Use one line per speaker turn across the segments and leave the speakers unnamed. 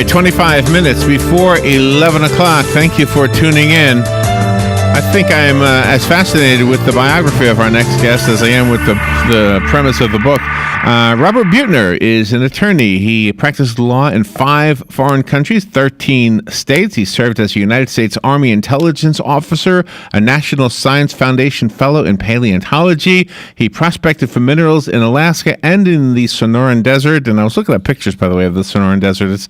right, 25 minutes before 11 o'clock. Thank you for tuning in. I think I'm as fascinated with the biography of our next guest as I am with the premise of the book. Robert Buettner is an attorney. He practiced law in 5 foreign countries, 13 states. He served as a United States Army intelligence officer, a National Science Foundation fellow in paleontology. He prospected for minerals in Alaska and in the Sonoran Desert. And I was looking at pictures, by the way, of the Sonoran Desert. It's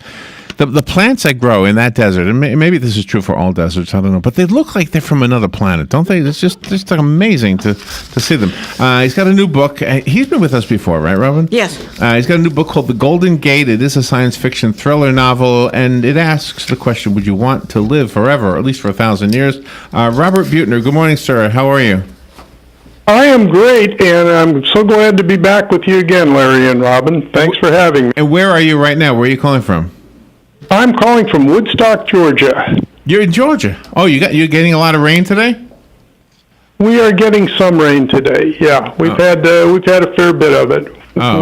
the plants that grow in that desert, and maybe this is true for all deserts, I don't know, but they look like they're from another planet, don't they? It's just like amazing to see them. He's got a new book. He's been with us before, right, Robin?
Yes.
He's got a new book called The Golden Gate. It is a science fiction thriller novel, and it asks the question, would you want to live forever, or at least for 1,000 years? Robert Buettner, good morning, sir. How are you?
I am great, and I'm so glad to be back with you again, Larry and Robin. Thanks for having me.
And where are you right now? Where are you calling from?
I'm calling from Woodstock, Georgia.
You're in Georgia. Oh, you're getting a lot of rain today?
We are getting some rain today. Yeah, we've had a fair bit of it.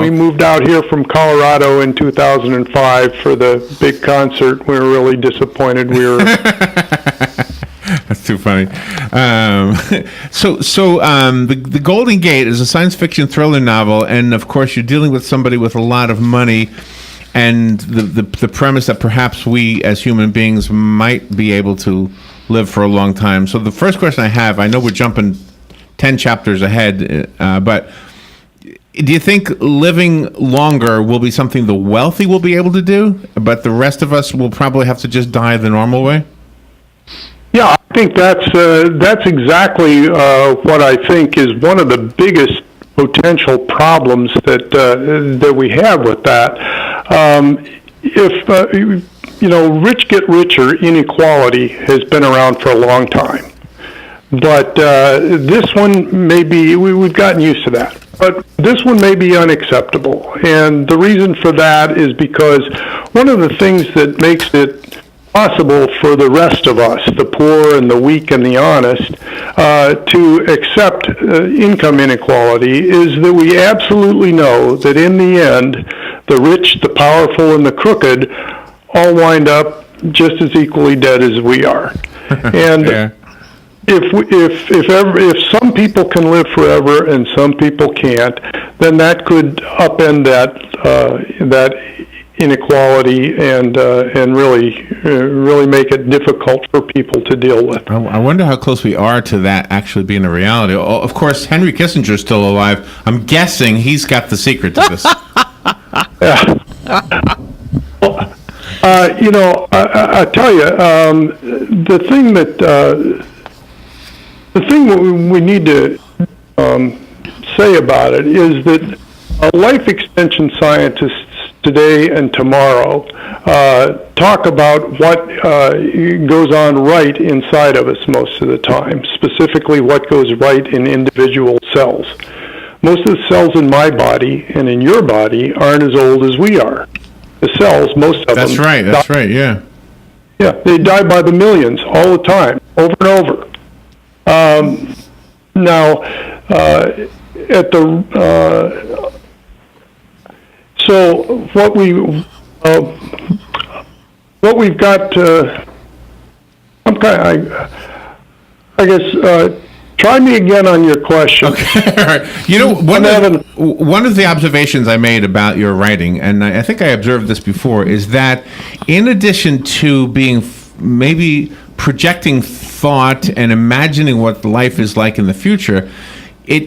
We moved out here from Colorado in 2005 for the big concert. We were really disappointed. We were.
That's too funny. The Golden Gate is a science fiction thriller novel, and of course, you're dealing with somebody with a lot of money. And the premise that perhaps we as human beings might be able to live for a long time. So the first question I have, I know we're jumping 10 chapters ahead, but do you think living longer will be something the wealthy will be able to do, but the rest of us will probably have to just die the normal way?
Yeah, I think that's exactly what I think is one of the biggest potential problems that we have with that. Rich get richer inequality has been around for a long time, but this one may be, we've gotten used to that, but this one may be unacceptable. And the reason for that is because one of the things that makes it possible for the rest of us, the poor and the weak and the honest, to accept income inequality is that we absolutely know that in the end, the rich, the powerful, and the crooked all wind up just as equally dead as we are. And
yeah.
if some people can live forever and some people can't, then that could upend that inequality and really make it difficult for people to deal with.
I wonder how close we are to that actually being a reality. Of course, Henry Kissinger is still alive. I'm guessing he's got the secret to this.
Yeah. Well, I tell you, the thing that we need to say about it is that life extension scientists today and tomorrow talk about what goes on right inside of us most of the time, specifically what goes right in individual cells. Most of the cells in my body and in your body aren't as old as we are. The cells, most of them.
That's right, yeah.
Yeah, they die by the millions all the time, over and over. So what we've got, I guess. Try me again on your question.
Okay, all right. One of the observations I made about your writing, and I think I observed this before, is that in addition to being maybe projecting thought and imagining what life is like in the future, let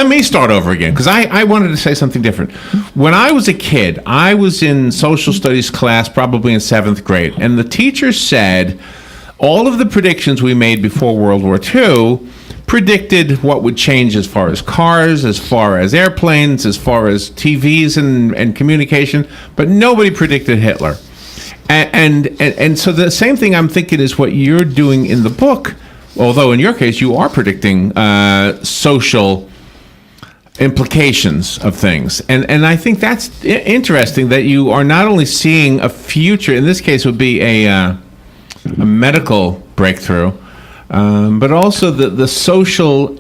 me start over again, because I wanted to say something different. When I was a kid, I was in social studies class, probably in 7th grade, and the teacher said all of the predictions we made before World War II predicted what would change as far as cars, as far as airplanes, as far as TVs and communication, but nobody predicted Hitler. And so the same thing I'm thinking is what you're doing in the book, although in your case you are predicting social implications of things. And I think that's interesting that you are not only seeing a future, in this case would be a medical breakthrough, but also the social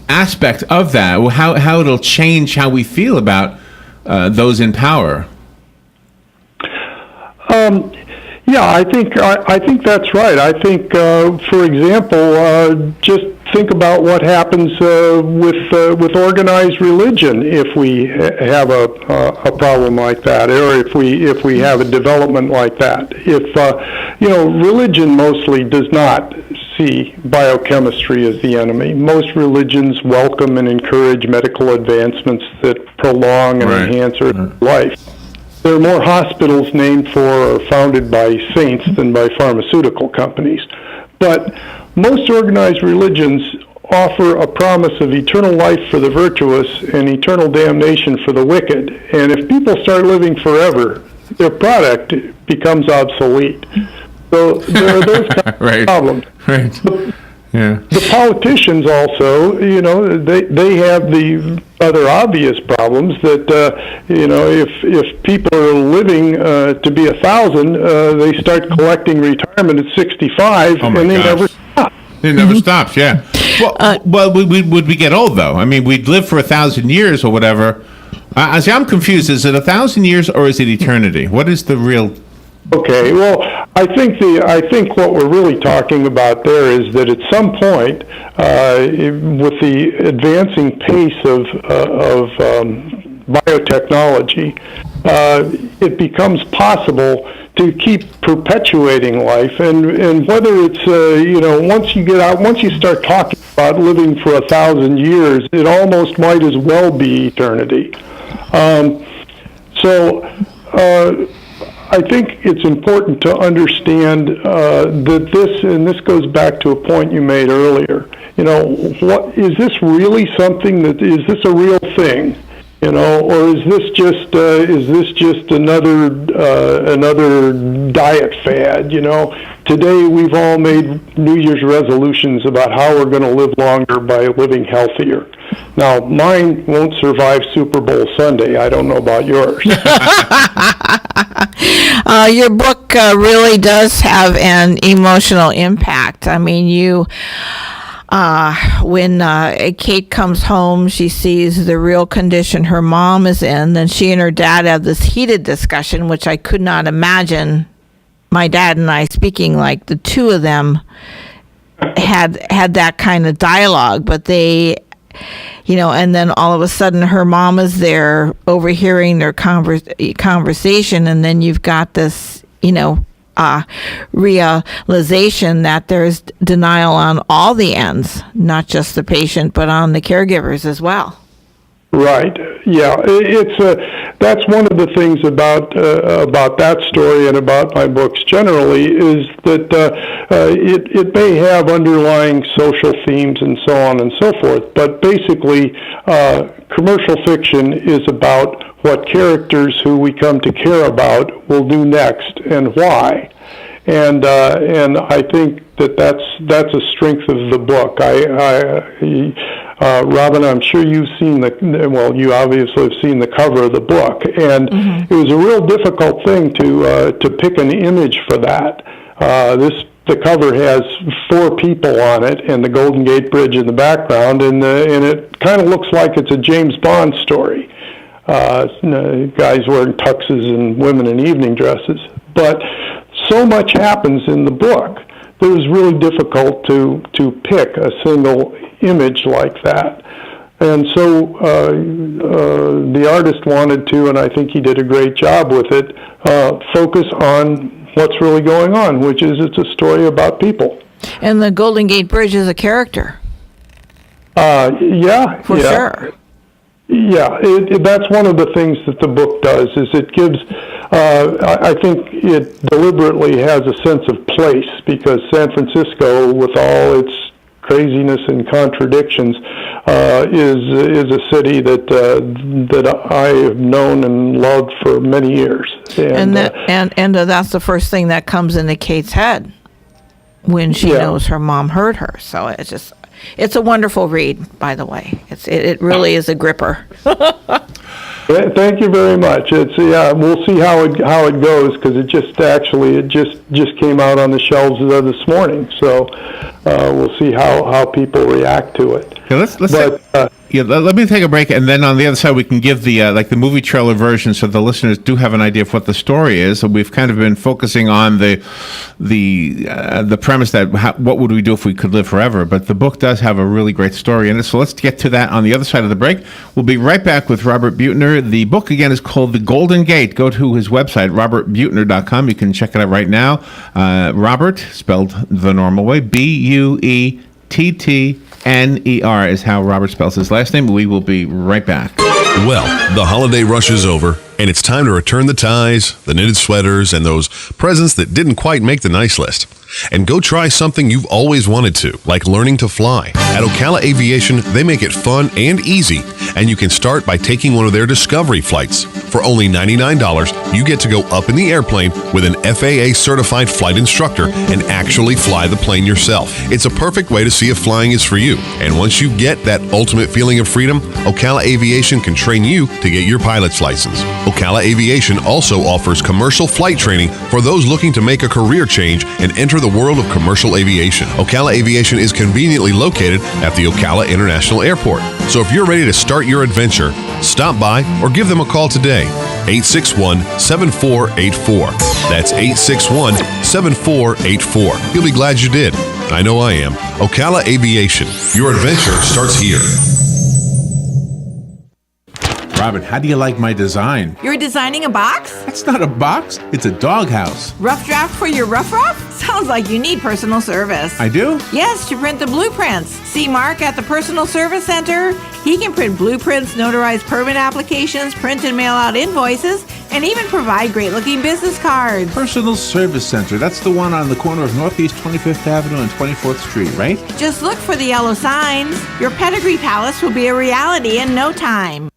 aspect of that, how it'll change how we feel about those in power.
Yeah, I think that's right. I think, for example, just think about what happens with organized religion if we have a problem like that, or if we have a development like that. If religion mostly does not see biochemistry as the enemy. Most religions welcome and encourage medical advancements that prolong and enhance our life. There are more hospitals named for or founded by saints than by pharmaceutical companies. But most organized religions offer a promise of eternal life for the virtuous and eternal damnation for the wicked. And if people start living forever, their product becomes obsolete. So there are those kind of problems.
Right.
The politicians also, they have the other obvious problems that, if people are living to be 1,000, they start collecting retirement at 65, and they never stop.
It never stops, yeah. Well, would we get old, though? I mean, we'd live for 1,000 years or whatever. I'm confused. Is it 1,000 years or is it eternity? What is the real...
Okay, well, I think what we're really talking about there is that at some point, with the advancing pace of biotechnology, it becomes possible to keep perpetuating life, and whether it's once you start talking about living for 1,000 years, it almost might as well be eternity. I think it's important to understand that this goes back to a point you made earlier. What is this really something is this a real thing? Or is this just another diet fad? Today we've all made New Year's resolutions about how we're going to live longer by living healthier. Now, mine won't survive Super Bowl Sunday. I don't know about yours.
Your book really does have an emotional impact. I mean, when Kate comes home, she sees the real condition her mom is in. Then she and her dad have this heated discussion, which I could not imagine my dad and I speaking like the two of them had that kind of dialogue. But they, and then all of a sudden her mom is there overhearing their conversation, and then you've got this, realization that there's denial on all the ends, not just the patient, but on the caregivers as well.
Right. Yeah. That's one of the things about that story and about my books generally is that it may have underlying social themes and so on and so forth, but basically commercial fiction is about what characters who we come to care about will do next and why. And I think that's a strength of the book. Robin, I'm sure you've seen you obviously have seen the cover of the book, and it was a real difficult thing to pick an image for that. The cover has 4 people on it, and the Golden Gate Bridge in the background, and it kind of looks like it's a James Bond story. Guys wearing tuxes and women in evening dresses, but so much happens in the book that it was really difficult to pick a single image like that. And so the artist wanted to, and I think he did a great job with it, focus on what's really going on, which is it's a story about people.
And the Golden Gate Bridge is a character.
Yeah.
For sure.
Yeah, that's one of the things that the book does, is it gives, I think it deliberately has a sense of place, because San Francisco, with all its craziness and contradictions, is a city that I have known and loved for many years.
And that's the first thing that comes into Kate's head when she knows her mom hurt her. So it's a wonderful read, by the way. It really is a gripper.
Thank you very much. We'll see how it goes, because it just came out on the shelves this morning. So we'll see how people react to it.
Okay, Yeah, let me take a break, and then on the other side we can give the the movie trailer version, so the listeners do have an idea of what the story is. So we've kind of been focusing on the premise that what would we do if we could live forever? But the book does have a really great story in it. So let's get to that on the other side of the break. We'll be right back with Robert Buettner. The book again is called The Golden Gate. Go to his website, robertbuettner.com. You can check it out right now. Robert, spelled the normal way, Buettner is how Robert spells his last name. We will be right back.
Well, the holiday rush is over, and it's time to return the ties, the knitted sweaters, and those presents that didn't quite make the nice list. And go try something you've always wanted to, like learning to fly. At Ocala Aviation, they make it fun and easy, and you can start by taking one of their Discovery flights. For only $99, you get to go up in the airplane with an FAA-certified flight instructor and actually fly the plane yourself. It's a perfect way to see if flying is for you. And once you get that ultimate feeling of freedom, Ocala Aviation can train you to get your pilot's license. Ocala Aviation also offers commercial flight training for those looking to make a career change and enter the world of commercial aviation. Ocala Aviation is conveniently located at the Ocala International Airport. So if you're ready to start your adventure, stop by or give them a call today. 861-7484. That's 861-7484. You'll be glad you did. I know I am. Ocala Aviation. Your adventure starts here.
Robert, how do you like my design?
You're designing a box?
That's not a box. It's a doghouse.
Rough draft for your rough? Sounds like you need personal service.
I do?
Yes, to print the blueprints. See Mark at the Personal Service Center. He can print blueprints, notarize permit applications, print and mail out invoices, and even provide great-looking business cards.
Personal Service Center. That's the one on the corner of Northeast 25th Avenue and 24th Street, right?
Just look for the yellow signs. Your pedigree palace will be a reality in no time.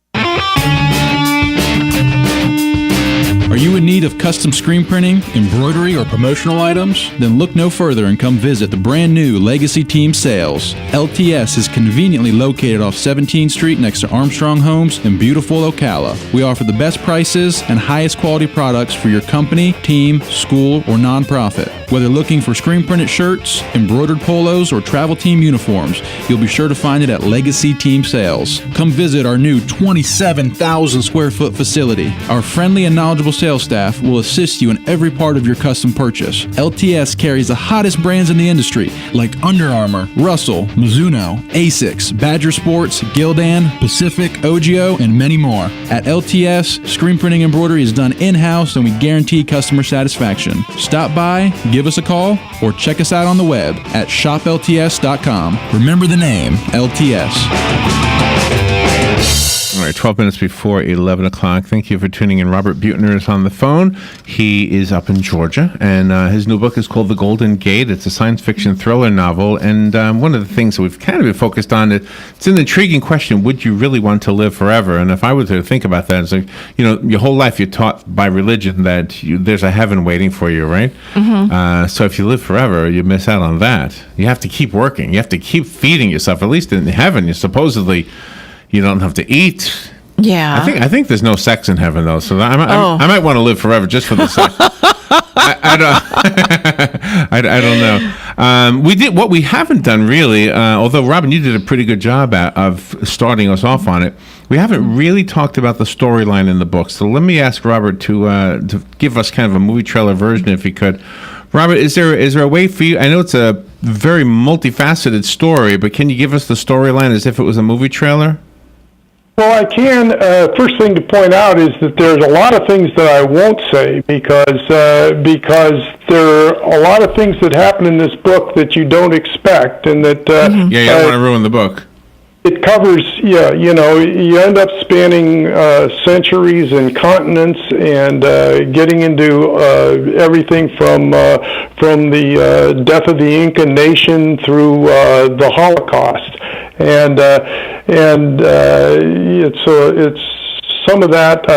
Are you in need of custom screen printing, embroidery, or promotional items? Then look no further and come visit the brand new Legacy Team Sales. LTS is conveniently located off 17th Street next to Armstrong Homes in beautiful Ocala. We offer the best prices and highest quality products for your company, team, school, or nonprofit. Whether looking for screen printed shirts, embroidered polos, or travel team uniforms, you'll be sure to find it at Legacy Team Sales. Come visit our new 27,000 square foot facility. Our friendly and knowledgeable sales staff will assist you in every part of your custom purchase. LTS carries the hottest brands in the industry like Under Armour, Russell, Mizuno, Asics, Badger Sports, Gildan, Pacific, Ogio, and many more. At LTS, screen printing embroidery is done in-house and we guarantee customer satisfaction. Stop by, give us a call, or check us out on the web at shoplts.com. Remember the name, LTS.
All right, 12 minutes before 11 o'clock. Thank you for tuning in. Robert Buettner is on the phone. He is up in Georgia, and his new book is called The Golden Gate. It's a science fiction thriller novel, and one of the things that we've kind of been focused on, it's an intriguing question, would you really want to live forever? And if I were to think about that, it's like, your whole life you're taught by religion that there's a heaven waiting for you, right? Mm-hmm. So if you live forever, you miss out on that. You have to keep working. You have to keep feeding yourself. At least in heaven, you don't have to eat.
Yeah.
I think there's no sex in heaven, though, so I might want to live forever just for the sex. I don't know. We did what we haven't done really, although Robin, you did a pretty good job of starting us off on it. We haven't really talked about the storyline in the book. So let me ask Robert to give us kind of a movie trailer version, if he could. Robert, is there a way for you? I know it's a very multifaceted story, but can you give us the storyline as if it was a movie trailer?
Well, I can. First thing to point out is that there's a lot of things that I won't say because there are a lot of things that happen in this book that you don't expect, and that
you don't want to ruin the book.
It covers, you end up spanning centuries and continents, and getting into everything from the death of the Inca nation through the Holocaust, and it's some of that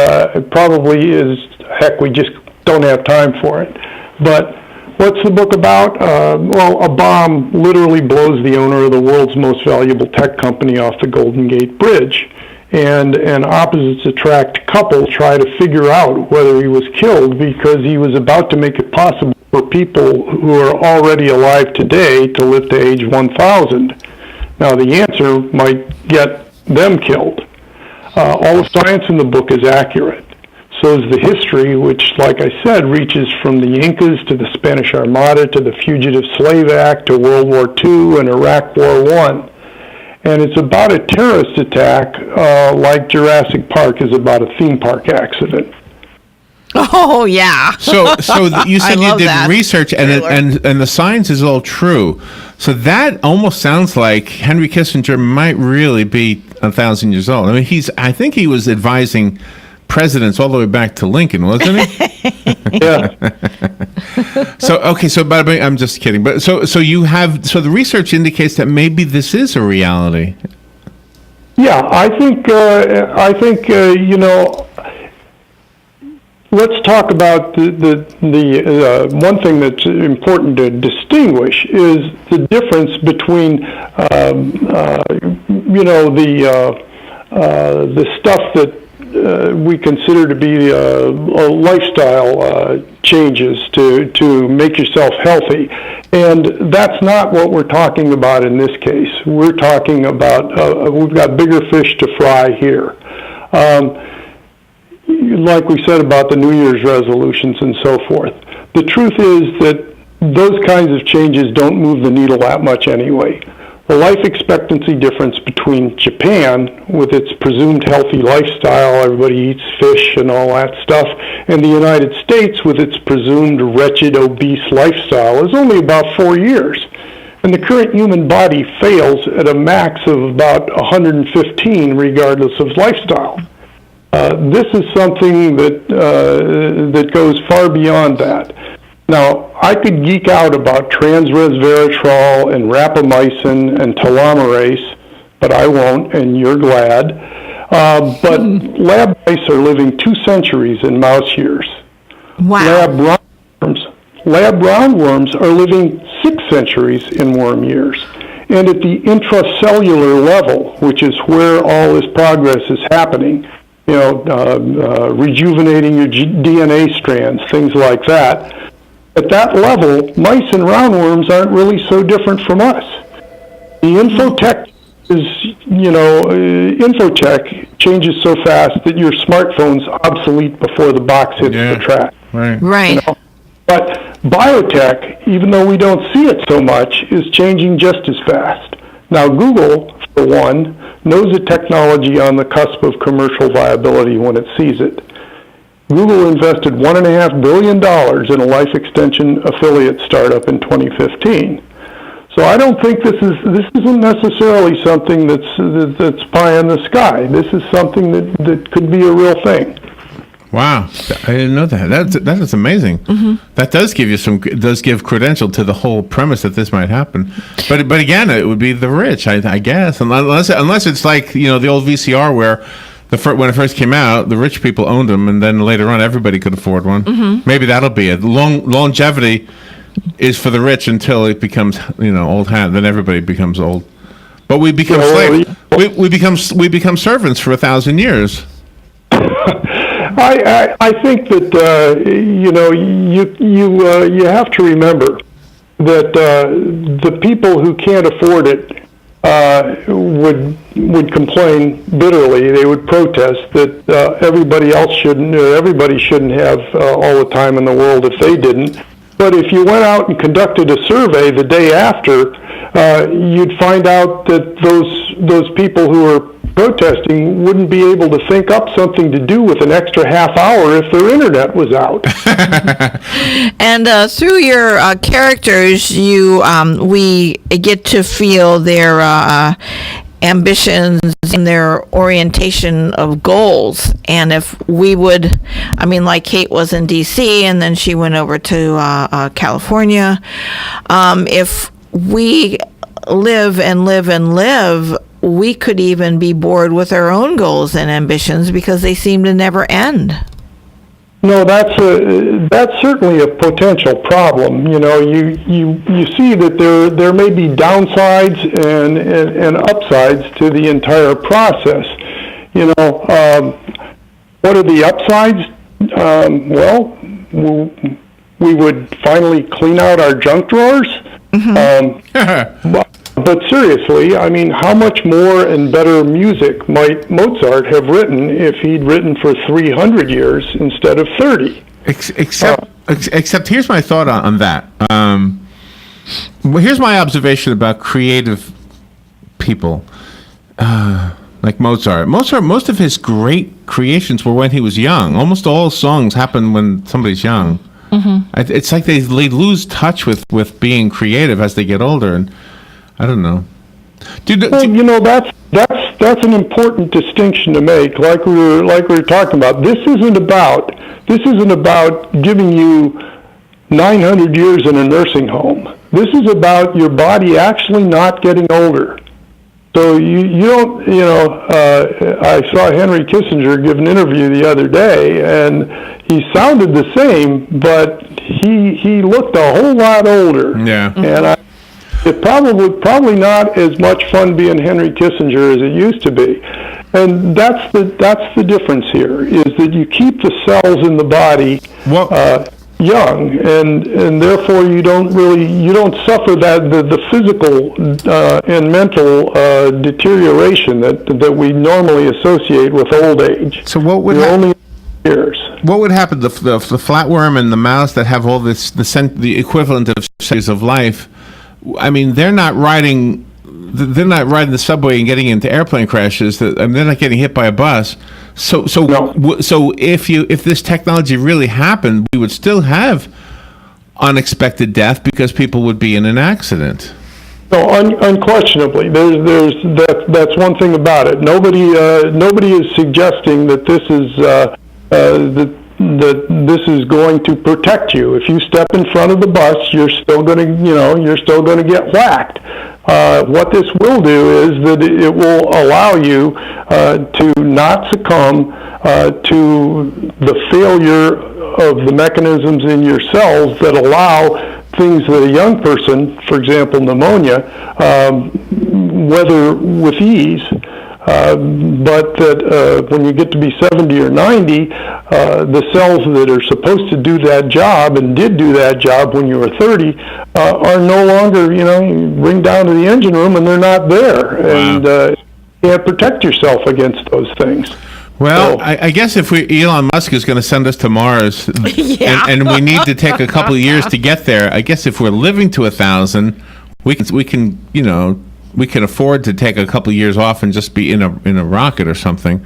probably is, heck, we just don't have time for it, but. What's the book about? A bomb literally blows the owner of the world's most valuable tech company off the Golden Gate Bridge. And an opposites attract couple try to figure out whether he was killed because he was about to make it possible for people who are already alive today to live to age 1,000. Now, the answer might get them killed. All the science in the book is accurate. So is the history, which, like I said, reaches from the Incas to the Spanish Armada to the Fugitive Slave Act to World War II and Iraq War I. And it's about a terrorist attack like Jurassic Park is about a theme park accident.
Oh, yeah.
So you said you did
that
research, and the science is all true. So that almost sounds like Henry Kissinger might really be 1,000 years old. I mean, I think he was advising presidents all the way back to Lincoln, wasn't he?
Yeah.
But I'm just kidding. But so the research indicates that maybe this is a reality.
Yeah, I think let's talk about the one thing that's important to distinguish is the difference between the stuff that we consider to be lifestyle changes to make yourself healthy, and that's not what we're talking about in this case. We're talking about we've got bigger fish to fry here. Like we said about the New Year's resolutions and so forth. The truth is that those kinds of changes don't move the needle that much anyway. The life expectancy difference between Japan, with its presumed healthy lifestyle, everybody eats fish and all that stuff, and the United States, with its presumed wretched, obese lifestyle, is only about 4 years. And the current human body fails at a max of about 115, regardless of lifestyle. This is something that goes far beyond that. Now, I could geek out about transresveratrol and rapamycin and telomerase, but I won't, and you're glad. But lab mice are living 2 centuries in mouse years.
Wow.
Lab roundworms are living 6 centuries in worm years. And at the intracellular level, which is where all this progress is happening, rejuvenating your DNA strands, things like that. At that level, mice and roundworms aren't really so different from us. The infotech infotech changes so fast that your smartphone's obsolete before the box hits the track.
Right.
But biotech, even though we don't see it so much, is changing just as fast. Now, Google, for one, knows a technology on the cusp of commercial viability when it sees it. Google invested $1.5 billion in a life extension affiliate startup in 2015. So I don't think this isn't necessarily something that's pie in the sky. This is something that could be a real thing.
Wow, I didn't know that. That is amazing. Mm-hmm. That does give credential to the whole premise that this might happen. But again, it would be the rich, I guess, unless it's like the old VCR where when it first came out, the rich people owned them, and then later on, everybody could afford one. Mm-hmm. Maybe that'll be it. Longevity is for the rich until it becomes old hat. Then everybody becomes old. But we become slaves. We become servants for 1,000 years.
I think that you have to remember that the people who can't afford it would complain bitterly. They would protest that everybody shouldn't have all the time in the world if they didn't. But if you went out and conducted a survey the day after, you'd find out that those people who are protesting wouldn't be able to think up something to do with an extra half hour if their internet was out.
And through your characters, we get to feel their ambitions and their orientation of goals. And if we would, like Kate was in D.C. and then she went over to California, if we live and live and live, we could even be bored with our own goals and ambitions because they seem to never end.
No, that's certainly a potential problem. You see that there may be downsides and upsides to the entire process. What are the upsides? We would finally clean out our junk drawers.
Mm-hmm.
But seriously, I mean, how much more and better music might Mozart have written if he'd written for 300 years instead of 30?
Except here's my thought on that. Well, here's my observation about creative people like Mozart. Most of his great creations were when he was young. Almost all songs happen when somebody's young. Mm-hmm. It's like they lose touch with being creative as they get older, and I don't know.
That's an important distinction to make. Like we were talking about, this isn't about giving you 900 years in a nursing home. This is about your body actually not getting older. So you don't, I saw Henry Kissinger give an interview the other day, and he sounded the same, but he looked a whole lot older.
Yeah.
And it probably not as much fun being Henry Kissinger as it used to be. And that's the difference here, is that you keep the cells in the body young, and therefore you don't suffer the physical and mental deterioration that we normally associate with old age.
So what would What would happen? The flatworm and the mouse that have all this the equivalent of stages of life. I mean, they're not riding the subway and getting into airplane crashes. They're not getting hit by a bus. So if this technology really happened, we would still have unexpected death because people would be in an accident.
No, unquestionably, that's one thing about it. Nobody is suggesting that this is that this is going to protect you. If you step in front of the bus, you're still going to get whacked. What this will do is that it will allow you to not succumb to the failure of the mechanisms in your cells that allow things that a young person, for example, pneumonia, weather with ease. But that when you get to be 70 or 90, the cells that are supposed to do that job and did do that job when you were 30 are no longer, you ring down to the engine room and they're not there.
Wow.
And you can't protect yourself against those things.
Well, I guess if Elon Musk is going to send us to Mars, and we need to take a couple of years to get there, I guess if we're living to 1,000, we can afford to take a couple of years off and just be in a rocket or something.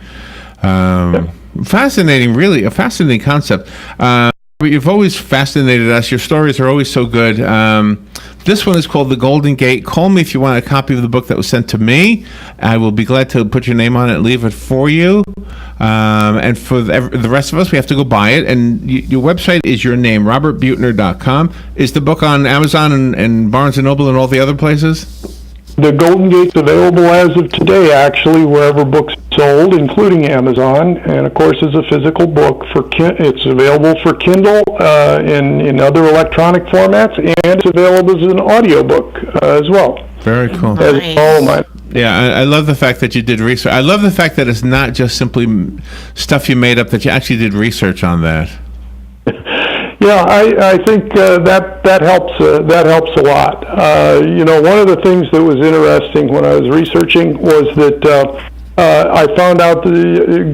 Fascinating, really, a fascinating concept. You've always fascinated us. Your stories are always so good. This one is called The Golden Gate. Call me if you want a copy of the book that was sent to me. I will be glad to put your name on it and leave it for you. And for the rest of us, we have to go buy it. And your website is your name, robertbuettner.com. Is the book on Amazon and Barnes & Noble and all the other places?
The Golden Gate's available as of today, actually, wherever books are sold, including Amazon, and of course, is a physical book. It's available for Kindle in other electronic formats, and it's available as an audiobook as well.
Very cool.
Nice.
Yeah, I love the fact that you did research. I love the fact that it's not just simply stuff you made up; that you actually did research on that.
Yeah, I think that helps. That helps a lot. One of the things that was interesting when I was researching was that I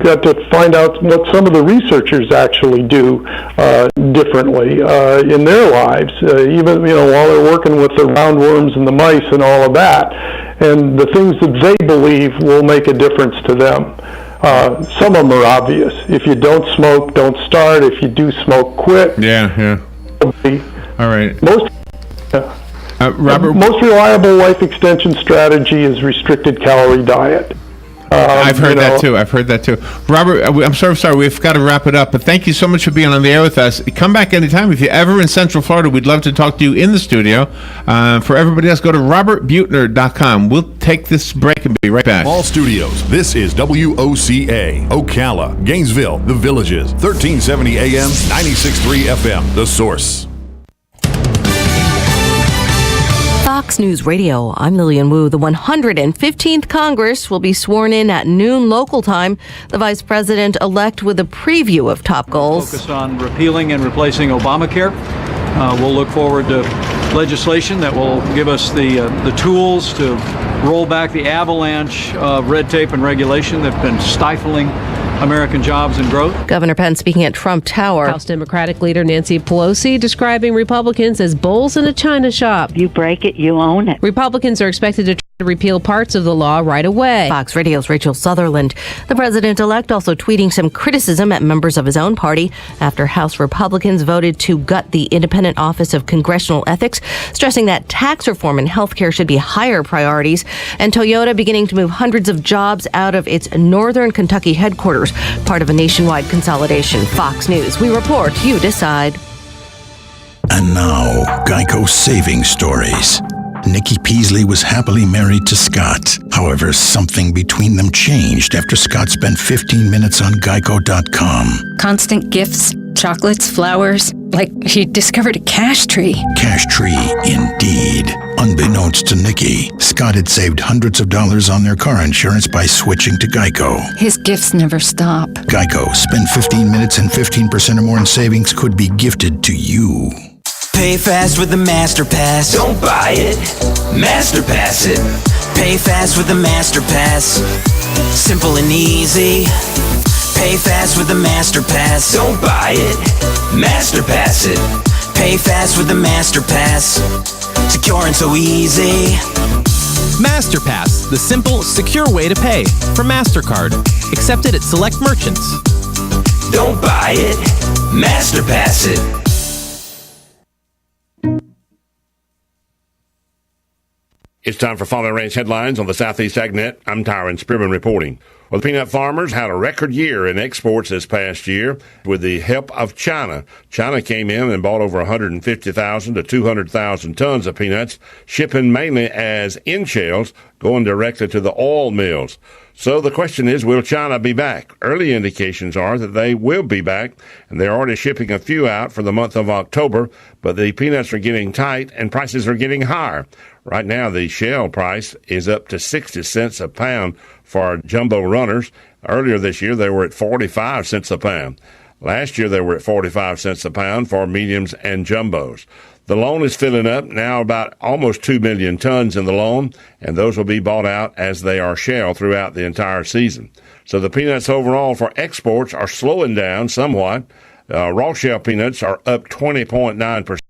got to find out what some of the researchers actually do differently in their lives, even while they're working with the roundworms and the mice and all of that, and the things that they believe will make a difference to them. Some of them are obvious. If you don't smoke, don't start. If you do smoke, quit.
Yeah. All right.
Robert, most reliable life extension strategy is restricted calorie diet.
I've heard that too. Robert, I'm sorry, we've got to wrap it up, but thank you so much for being on the air with us. Come back anytime. If you're ever in Central Florida, we'd love to talk to you in the studio. For everybody else, go to robertbuettner.com. We'll take this break and be right back.
All studios, this is WOCA, Ocala, Gainesville, The Villages, 1370 AM, 96.3 FM, The Source.
Fox News Radio, I'm Lillian Wu. The 115th Congress will be sworn in at noon local time. The vice president-elect with a preview of top goals.
Focus on repealing and replacing Obamacare. We'll look forward to legislation that will give us the tools to roll back the avalanche of red tape and regulation that's been stifling American jobs and growth.
Governor Pence speaking at Trump Tower.
House Democratic leader Nancy Pelosi describing Republicans as bulls in a china shop.
You break it, you own it.
Republicans are expected to try to repeal parts of the law right away.
Fox Radio's Rachel Sutherland. The president-elect also tweeting some criticism at members of his own party after House Republicans voted to gut the Independent Office of Congressional Ethics, stressing that tax reform and health care should be higher priorities, and Toyota beginning to move hundreds of jobs out of its northern Kentucky headquarters, part of a nationwide consolidation. Fox News. We report, you decide.
And now, Geico saving stories. Nikki Peasley was happily married to Scott. However, something between them changed after Scott spent 15 minutes on Geico.com.
Constant gifts, chocolates, flowers, like he discovered a cash tree.
Cash tree, indeed. Unbeknownst to Nikki, Scott had saved hundreds of dollars on their car insurance by switching to Geico.
His gifts never stop.
Geico. Spend 15 minutes and 15% or more in savings could be gifted to you.
Pay fast with the Master Pass. Don't buy it. Master Pass it. Pay fast with the Master Pass. Simple and easy. Pay fast with the Master Pass. Don't buy it. Master Pass it. Pay fast with the Master Pass. Secure and so easy.
MasterPass, the simple, secure way to pay from MasterCard. Accepted at select merchants.
Don't buy it. MasterPass it.
It's time for Father Ranch headlines on the Southeast AgNet. I'm Tyron Spearman reporting. Well, the peanut farmers had a record year in exports this past year with the help of China. China came in and bought over 150,000 to 200,000 tons of peanuts, shipping mainly as in-shells, going directly to the oil mills. So the question is, will China be back? Early indications are that they will be back, and they're already shipping a few out for the month of October, but the peanuts are getting tight and prices are getting higher. Right now, the shell price is up to 60 cents a pound for jumbo runners. Earlier this year, they were at 45 cents a pound. Last year, they were at 45 cents a pound for mediums and jumbos. The loan is filling up, now about almost 2 million tons in the loan, and those will be bought out as they are shell throughout the entire season. So the peanuts overall for exports are slowing down somewhat. Raw shell peanuts are up 20.9%.